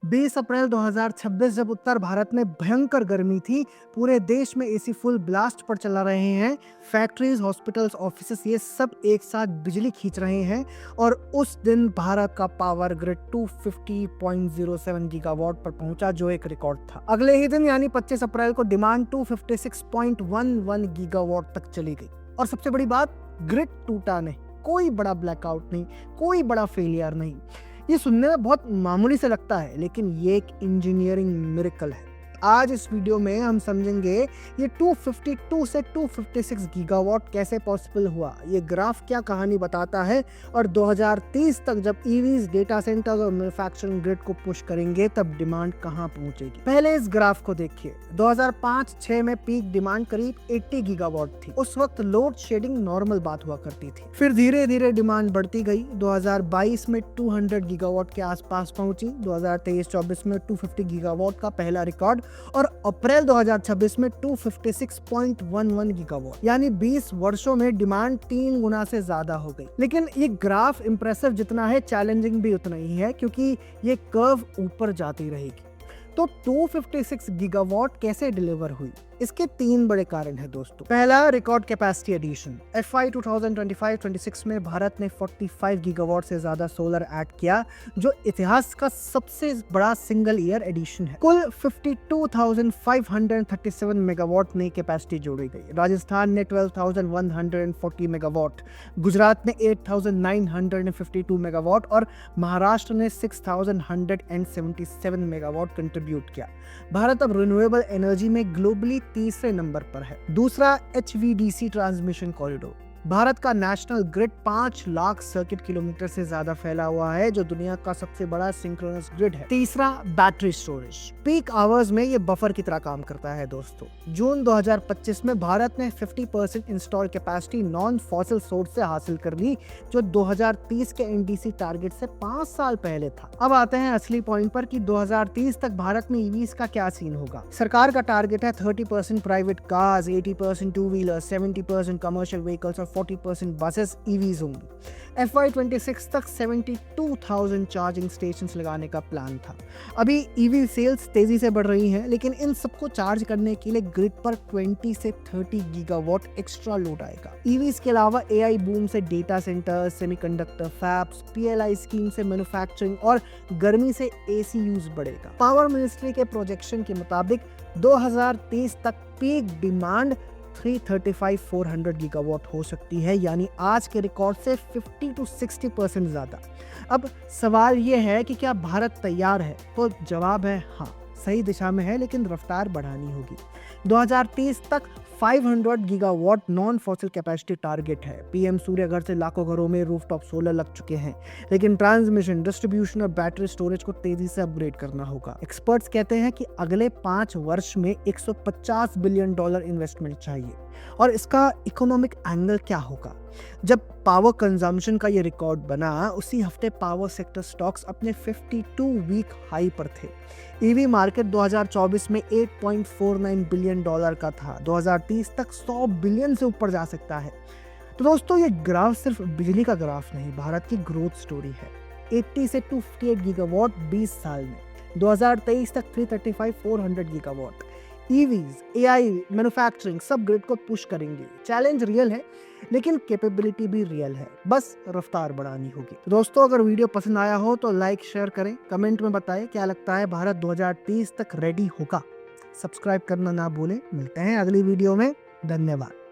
20 अप्रैल 2026 जब उत्तर भारत में भयंकर गर्मी थी, पूरे देश में एसी फुल ब्लास्ट पर चला रहे हैं, फैक्ट्रीज, हॉस्पिटल्स, ऑफिसेस ये सब एक साथ बिजली खींच रहे हैं और उस दिन भारत का पावर ग्रिड 250.07 गीगावाट पर पहुंचा, जो एक रिकॉर्ड था। अगले ही दिन यानी 25 अप्रैल को डिमांड 256.11 गीगावाट तक चली गई। और सबसे बड़ी बात, ग्रिड टूटा नहीं, कोई बड़ा ब्लैकआउट नहीं, कोई बड़ा फेलियर नहीं। ये सुनने में बहुत मामूली से लगता है, लेकिन ये एक इंजीनियरिंग मिरेकल है। आज इस वीडियो में हम समझेंगे ये 252 से 256 गीगावाट कैसे पॉसिबल हुआ, ये ग्राफ क्या कहानी बताता है, और 2030 तक जब ईवीज, डेटा सेंटर्स और मैन्युफैक्चरिंग ग्रिड को पुश करेंगे तब डिमांड कहां पहुंचेगी। पहले इस ग्राफ को देखिए। 2005-6 में पीक डिमांड करीब 80 गीगावाट थी। उस वक्त लोड शेडिंग नॉर्मल बात हुआ करती थी। फिर धीरे धीरे डिमांड बढ़ती गई। 2022 में 200 गीगावाट के आसपास पहुंची। 2023-24 में 250 गीगावाट का पहला रिकॉर्ड और अप्रैल 2026 में 256.11 गीगावाट, यानी 20 वर्षों में डिमांड 3 गुना से ज्यादा हो गई। लेकिन ये ग्राफ इंप्रेसिव जितना है, चैलेंजिंग भी उतना ही है, क्योंकि ये कर्व ऊपर जाती रहेगी। तो 256 गीगावाट कैसे डिलीवर हुई? इसके 3 बड़े कारण हैं दोस्तों। पहला, रिकॉर्ड कैपेसिटी एडिशन। FY 2025-26 में भारत ने 45 गीगावाट से ज्यादा सोलर ऐड किया, जो इतिहास का सबसे बड़ा सिंगल ईयर एडिशन है। कुल 52,537 मेगावाट नई कैपेसिटी जोड़ी गई। राजस्थान ने 12,140 मेगावाट, गुजरात ने 8,952 मेगावाट और महाराष्ट्र ने 6,177 मेगावाट कंट्रीब्यूट किया। भारत अब रिन्यूएबल एनर्जी में ग्लोबली तीसरे नंबर पर है। दूसरा, HVDC ट्रांसमिशन कॉरिडोर। भारत का national grid 5 lakh circuit kilometre से ज्यादा फैला हुआ है, जो दुनिया का सबसे बड़ा सिंक्रोनस ग्रिड है। तीसरा, बैटरी स्टोरेज। पीक आवर्स में ये बफर की तरह काम करता है दोस्तों। जून 2025 में भारत ने 50% install capacity non fossil source से हासिल कर ली, जो 2030 के NDC टारगेट से 5 साल पहले था। अब आते हैं असली पॉइंट पर कि 2030 तक भारत में ईवीज का क्या सीन होगा। सरकार का टारगेट है 30% private cars, 80% two wheeler, 70% commercial vehicles और 40% बसेस ईवीज होंगी। FY 26 तक 72,000 चार्जिंग स्टेशंस लगाने का प्लान था। अभी ईवी सेल्स तेजी से बढ़ रही हैं, लेकिन इन सबको चार्ज करने के लिए ग्रिड पर 20 से 30 गीगावाट एक्स्ट्रा लोड आएगा। ईवीज के अलावा AI बूम से data centre, semiconductor fabs, PLI scheme से मैन्युफैक्चरिंग और गर्मी से AC यूज बढ़ेगा। पावर मिनिस्ट्री के प्रोजेक्शन के मुताबिक 2030 तक पीक डिमांड 335-400 गीगावाट हो सकती है, यानी आज के रिकॉर्ड से 50 to 60% ज्यादा। अब सवाल यह है कि क्या भारत तैयार है? तो जवाब है हाँ, सही दिशा में है, लेकिन रफ्तार बढ़ानी होगी। 2030 तक 500 gigawatt non fossil capacity target है। PM सूर्य घर से लाखों घरों में रूफटॉप सोलर लग चुके हैं, लेकिन ट्रांसमिशन, डिस्ट्रीब्यूशन और बैटरी स्टोरेज को तेजी से अपग्रेड करना होगा। एक्सपर्ट्स कहते हैं कि अगले 5 वर्ष में $150 बिलियन इन्वेस्टमेंट चाहिए। और इसका इकोनॉमिक एंगल क्या होगा? जब पावर कंजम्पशन का ये रिकॉर्ड बना, उसी हफ्ते पावर सेक्टर स्टॉक्स अपने 52 वीक हाई पर थे। ईवी मार्केट 2024 में $8.49 बिलियन का था। 2030 तक 100 बिलियन से ऊपर जा सकता है। तो दोस्तों, ये ग्राफ सिर्फ बिजली का ग्राफ नहीं, भारत की ग्रोथ स्टोरी है। 80 से 258 गीगावाट 20 साल में। 2023 तक 335-400 गीगावाट। ईवीज, AI, मैन्युफैक्चरिंग सब ग्रिड को पुश करेंगे। चैलेंज रियल है, लेकिन कैपेबिलिटी भी रियल है, बस रफ्तार बढ़ानी होगी। दोस्तों, अगर वीडियो पसंद आया हो तो लाइक, शेयर करें, कमेंट में बताएं क्या लगता है, भारत 2030 तक रेडी होगा? सब्सक्राइब करना ना भूलें। मिलते हैं अगली वीडियो में। धन्यवाद।